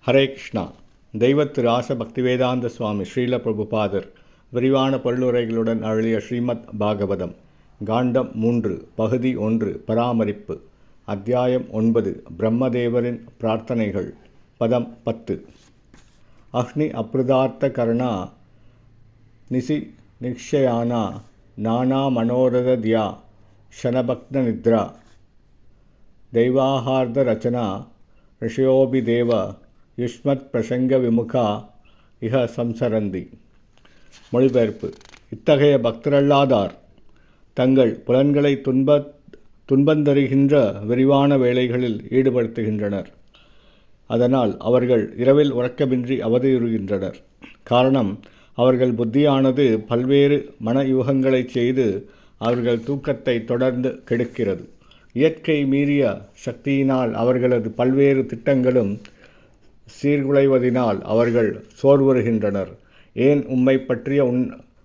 ஹரே கிருஷ்ணா. தெய்வத் ராச பக்திவேதாந்த சுவாமி ஸ்ரீல பிரபுபாதர் விரிவான பொருளுரைகளுடன் அருளிய ஸ்ரீமத் பாகவதம் காண்டம் 3 பகுதி 1 பராமரிப்பு அத்தியாயம் 9 பிரம்மதேவரின் பிரார்த்தனைகள் பதம் 10. அக்னி அப்ருதார்த்த கர்ணா நிசி நிக்ஷயானா நானா மனோரதத்யா ஷனபக்ன நித்ரா தெய்வாஹார்த ரச்சனா ரிஷயோபிதேவ யுஷ்மத் பிரசங்க விமுகா இஹ சம்சரந்தி. மொழிபெயர்ப்பு: இத்தகைய பக்தரல்லாதார் தங்கள் புலன்களை துன்பந்தருகின்ற விரிவான வேலைகளில் ஈடுபடுத்துகின்றனர். அதனால் அவர்கள் இரவில் உறக்கமின்றி அவதியுறுகின்றனர். காரணம், அவர்கள் புத்தியானது பல்வேறு மன யூகங்களை செய்து அவர்கள் தூக்கத்தை தொடர்ந்து கெடுக்கிறது. இயற்கை மீறிய சக்தியினால் அவர்களது பல்வேறு திட்டங்களும் சீர்குலைவதினால் அவர்கள் சோர்வுறுகின்றனர். ஏன் உம்மை பற்றிய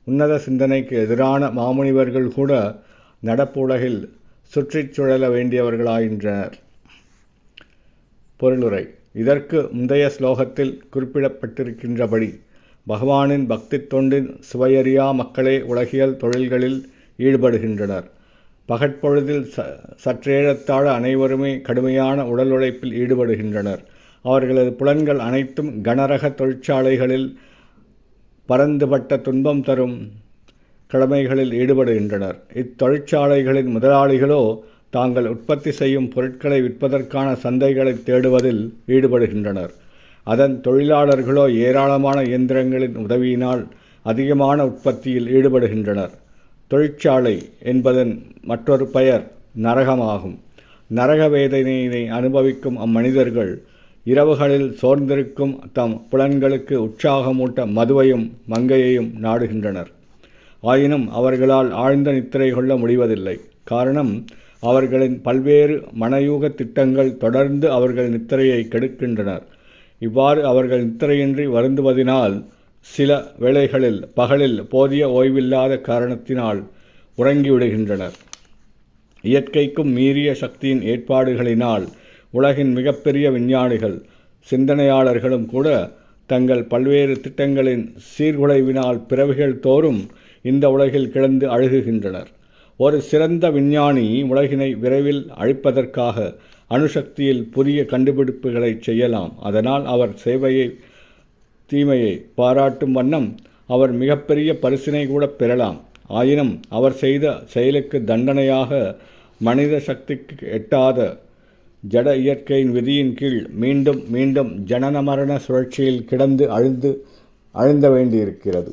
உன்னத சிந்தனைக்கு எதிரான மாமுனிவர்கள் கூட நடப்பு உலகில் சுற்றிச் சுழல வேண்டியவர்களாகின்றனர். பொருளுரை: இதற்கு முந்தைய ஸ்லோகத்தில் குறிப்பிடப்பட்டிருக்கின்றபடி பகவானின் பக்தி தொண்டின் சுவையறியா மக்களே உலகியல் தொழில்களில் ஈடுபடுகின்றனர். பகற்பொழுதில் சற்றேறத்தாழ அனைவருமே கடுமையான உடல் உழைப்பில் ஈடுபடுகின்றனர். அவர்களது புலன்கள் அனைத்தும் கனரக தொழிற்சாலைகளில் பரந்துபட்ட துன்பம் தரும் கடமைகளில் ஈடுபடுகின்றனர். இத்தொழிற்சாலைகளின் முதலாளிகளோ தாங்கள் உற்பத்தி செய்யும் பொருட்களை விற்பதற்கான சந்தைகளை தேடுவதில் ஈடுபடுகின்றனர். அதன் தொழிலாளர்களோ ஏராளமான இயந்திரங்களின் உதவியினால் அதிகமான உற்பத்தியில் ஈடுபடுகின்றனர். தொழிற்சாலை என்பதன் மற்றொரு பெயர் நரகமாகும். நரக வேதனையினை அனுபவிக்கும் அம்மனிதர்கள் இரவுகளில் சோர்ந்திருக்கும் தம் புலன்களுக்கு உற்சாகமூட்ட மதுவையும் மங்கையையும் நாடுகின்றனர். ஆயினும் அவர்களால் ஆழ்ந்த நித்திரை கொள்ள முடிவதில்லை. காரணம், அவர்களின் பல்வேறு மனயூக திட்டங்கள் தொடர்ந்து அவர்கள் நித்திரையை கெடுக்கின்றனர். இவ்வாறு அவர்கள் நித்திரையின்றி வருந்துவதினால் சில வேளைகளில் பகலில் போதிய ஓய்வில்லாத காரணத்தினால் உறங்கிவிடுகின்றனர். இயற்கைக்கும் மீறிய சக்தியின் ஏற்பாடுகளினால் உலகின் மிகப்பெரிய விஞ்ஞானிகள் சிந்தனையாளர்களும் கூட தங்கள் பல்வேறு திட்டங்களின் சீர்குலைவினால் பிறவிகள் தோறும் இந்த உலகில் கிடந்து அழுகுகின்றனர். ஒரு சிறந்த விஞ்ஞானி உலகினை விரைவில் அழிப்பதற்காக அணுசக்தியில் புதிய கண்டுபிடிப்புகளை செய்யலாம். அதனால் அவர் தீமையை பாராட்டும் வண்ணம் அவர் மிகப்பெரிய பரிசினை கூட பெறலாம். ஆயினும் அவர் செய்த செயலுக்கு தண்டனையாக மனித சக்திக்கு எட்டாத ஜட இயற்கையின் விதியின் கீழ் மீண்டும் மீண்டும் ஜனன மரண சுழற்சியில் கிடந்து அழுந்த வேண்டியிருக்கிறது.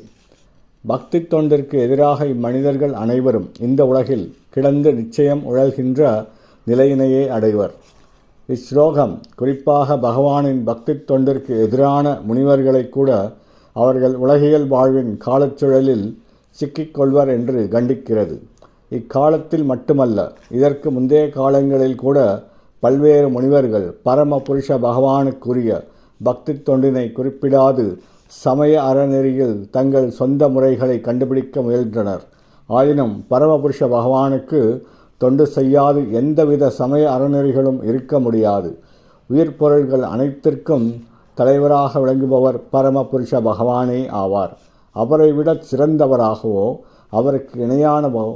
பக்தி தொண்டிற்கு எதிராக இம்மனிதர்கள் அனைவரும் இந்த உலகில் கிடந்து நிச்சயம் உழல்கின்ற நிலையினையே அடைவர். இஸ்லோகம் குறிப்பாக பகவானின் பக்தி தொண்டிற்கு எதிரான முனிவர்களை கூட அவர்கள் உலகியல் வாழ்வின் காலச்சுழலில் சிக்கிக்கொள்வர் என்று கண்டிக்கிறது. இக்காலத்தில் மட்டுமல்ல, இதற்கு முந்தைய காலங்களில் கூட பல்வேறு முனிவர்கள் பரம புருஷ பகவானுக்குரிய பக்தி தொண்டினை குறிப்பிடாது சமய அறநெறியில் தங்கள் சொந்த முறைகளை கண்டுபிடிக்க முயன்றனர். ஆயினும் பரமபுருஷ பகவானுக்கு தொண்டு செய்யாது எந்தவித சமய அறநெறிகளும் இருக்க முடியாது. உயிர் பொருள்கள் அனைத்திற்கும் தலைவராக விளங்குபவர் பரம புருஷ பகவானே ஆவார். அவரை விட சிறந்தவராகவோ அவருக்கு இணையானவோ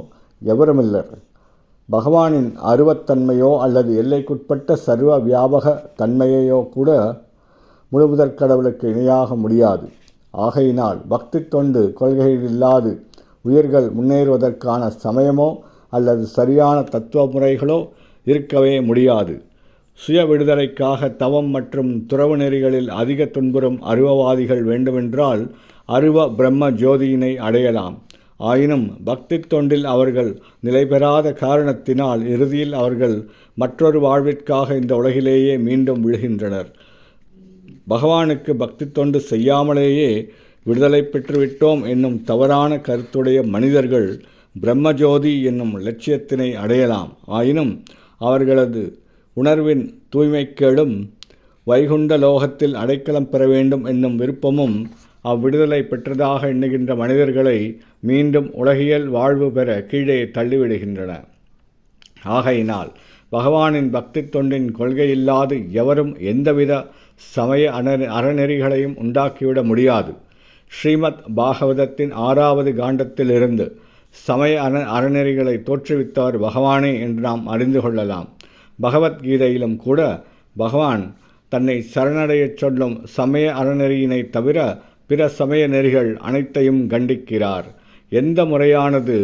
எவருமில்லர். பகவானின் அருவத்தன்மையோ அல்லது எல்லைக்குட்பட்ட சர்வ வியாபக தன்மையையோ கூட முழுமுதற் கடவுளுக்கு இணையாக முடியாது. ஆகையினால் பக்தி தொண்டு கொள்கையில்லாது உயிர்கள் முன்னேறுவதற்கான சமயமோ அல்லது சரியான தத்துவ முறைகளோ இருக்கவே முடியாது. சுய விடுதலைக்காக தவம் மற்றும் துறவு நெறிகளில் அதிக துன்புறும் அருவவாதிகள் வேண்டுமென்றால் அருவ பிரம்ம ஜோதியினை அடையலாம். ஆயினும் பக்தி தொண்டில் அவர்கள் நிலை பெறாத காரணத்தினால் இறுதியில் அவர்கள் மற்றொரு வாழ்விற்காக இந்த உலகிலேயே மீண்டும் விழுகின்றனர். பகவானுக்கு பக்தி தொண்டு செய்யாமலேயே விடுதலை பெற்றுவிட்டோம் என்னும் தவறான கருத்துடைய மனிதர்கள் பிரம்மஜோதி என்னும் லட்சியத்தினை அடையலாம். ஆயினும் அவர்களது உணர்வின் தூய்மைக்கேடும் வைகுண்ட லோகத்தில் அடைக்கலம் பெற வேண்டும் என்னும் விருப்பமும் அவ்விடுதலை பெற்றதாக எண்ணுகின்ற மனிதர்களை மீண்டும் உலகியல் வாழ்வு பெற கீழே தள்ளிவிடுகின்றன. ஆகையினால் பகவானின் பக்தி தொண்டின் கொள்கையில்லாது எவரும் எந்தவித சமய அறநெறிகளையும் உண்டாக்கிவிட முடியாது. ஸ்ரீமத் பாகவதத்தின் 6வது காண்டத்திலிருந்து சமய அறநெறிகளை தோற்றுவித்தவர் பகவானே என்று நாம் அறிந்து கொள்ளலாம். பகவத்கீதையிலும் கூட பகவான் தன்னை சரணடையச் சொல்லும் சமய அறநெறியினை தவிர பிற சமய நெறிகள் அனைத்தையும் கண்டிக்கிறார். எந்த முறையானது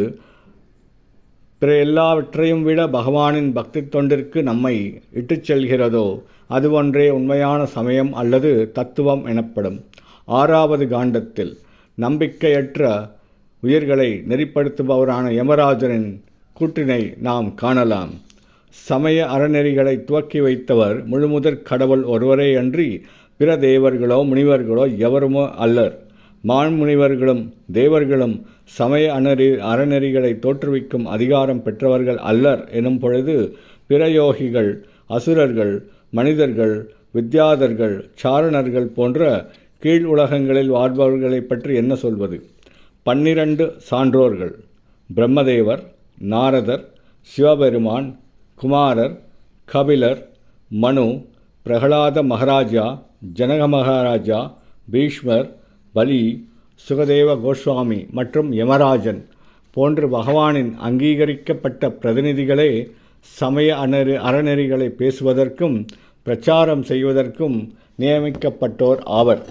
பிற எல்லாவற்றையும் விட பகவானின் பக்தி தொண்டிற்கு நம்மை இட்டுச் செல்கிறதோ அது ஒன்றே உண்மையான சமயம் அல்லது தத்துவம் எனப்படும். 6வது காண்டத்தில் நம்பிக்கையற்ற உயிர்களை நெறிப்படுத்துபவரான யமராஜனின் கூற்றினை நாம் காணலாம். சமய அறநெறிகளை துவக்கி வைத்தவர் முழுமுதற் கடவுள் ஒருவரேயன்றி பிற தேவர்களோ முனிவர்களோ எவருமோ அல்லர். மான்முனிவர்களும் தேவர்களும் சமய அறநெறிகளை தோற்றுவிக்கும் அதிகாரம் பெற்றவர்கள் அல்லர் எனும் பொழுது பிற யோகிகள், அசுரர்கள், மனிதர்கள், வித்யாதர்கள், சாரணர்கள் போன்ற கீழ் உலகங்களில் வாழ்பவர்களை பற்றி என்ன சொல்வது? 12 சான்றோர்கள் பிரம்மதேவர், நாரதர், சிவபெருமான், குமாரர், கபிலர், மனு, பிரகலாத மகாராஜா, ஜனக மகாராஜா, பீஷ்மர், பலி, சுகதேவ கோஸ்வாமி மற்றும் யமராஜன் போன்ற பகவானின் அங்கீகரிக்கப்பட்ட பிரதிநிதிகளே சமய அறநெறிகளை பேசுவதற்கும் பிரச்சாரம் செய்வதற்கும் நியமிக்கப்பட்டோர் ஆவர்.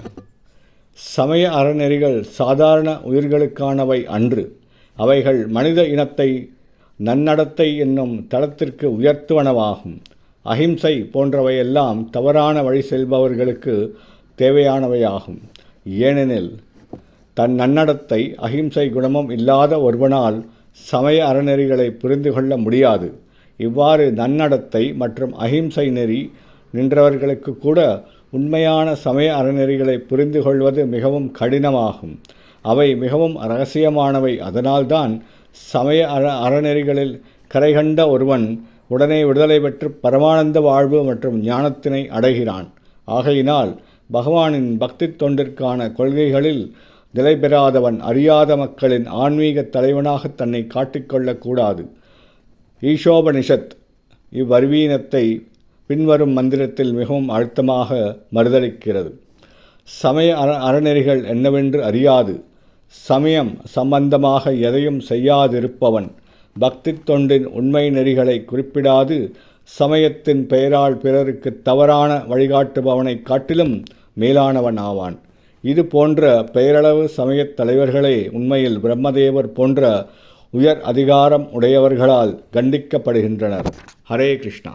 சமய அறநெறிகள் சாதாரண உயிர்களுக்கானவை அன்று. அவைகள் மனித இனத்தை நன்னடத்தை என்னும் தளத்திற்கு உயர்த்துவனவாகும். அஹிம்சை போன்றவையெல்லாம் தவறான வழி செல்பவர்களுக்கு தேவையானவையாகும். ஏனெனில் தன் நன்னடத்தை அஹிம்சை குணமும் இல்லாத ஒருவனால் சமய அறநெறிகளை புரிந்து கொள்ள முடியாது. இவ்வாறு நன்னடத்தை மற்றும் அஹிம்சை நெறி நின்றவர்களுக்கு கூட உண்மையான சமய அறநெறிகளை புரிந்து கொள்வது மிகவும் கடினமாகும். அவை மிகவும் இரகசியமானவை. அதனால்தான் சமய அறநெறிகளில் கரைகண்ட ஒருவன் உடனே விடுதலை பெற்று பரமானந்த வாழ்வு மற்றும் ஞானத்தினை அடைகிறான். ஆகையினால் பகவானின் பக்தி தொண்டிற்கான கொள்கைகளில் நிலை பெறாதவன் அறியாத மக்களின் ஆன்மீக தலைவனாக தன்னை காட்டிக்கொள்ளக்கூடாது. ஈஷோபனிஷத் இவ்வறிவீனத்தை பின்வரும் மந்திரத்தில் மிகவும் அழுத்தமாக மறுதளிக்கிறது. சமய அறநெறிகள் என்னவென்று அறியாது சமயம் சம்பந்தமாக எதையும் செய்யாதிருப்பவன் பக்தி தொண்டின் உண்மை நெறிகளை குறிப்பிடாது சமயத்தின் பெயரால் பிறருக்கு தவறான வழிகாட்டுபவனை காட்டிலும் மேலானவன் ஆவான். இது போன்ற பெயரளவு சமயத் தலைவர்களே உண்மையில் பிரம்மதேவர் போன்ற உயர் அதிகாரம் உடையவர்களால் கண்டிக்கப்படுகின்றனர். ஹரே கிருஷ்ணா.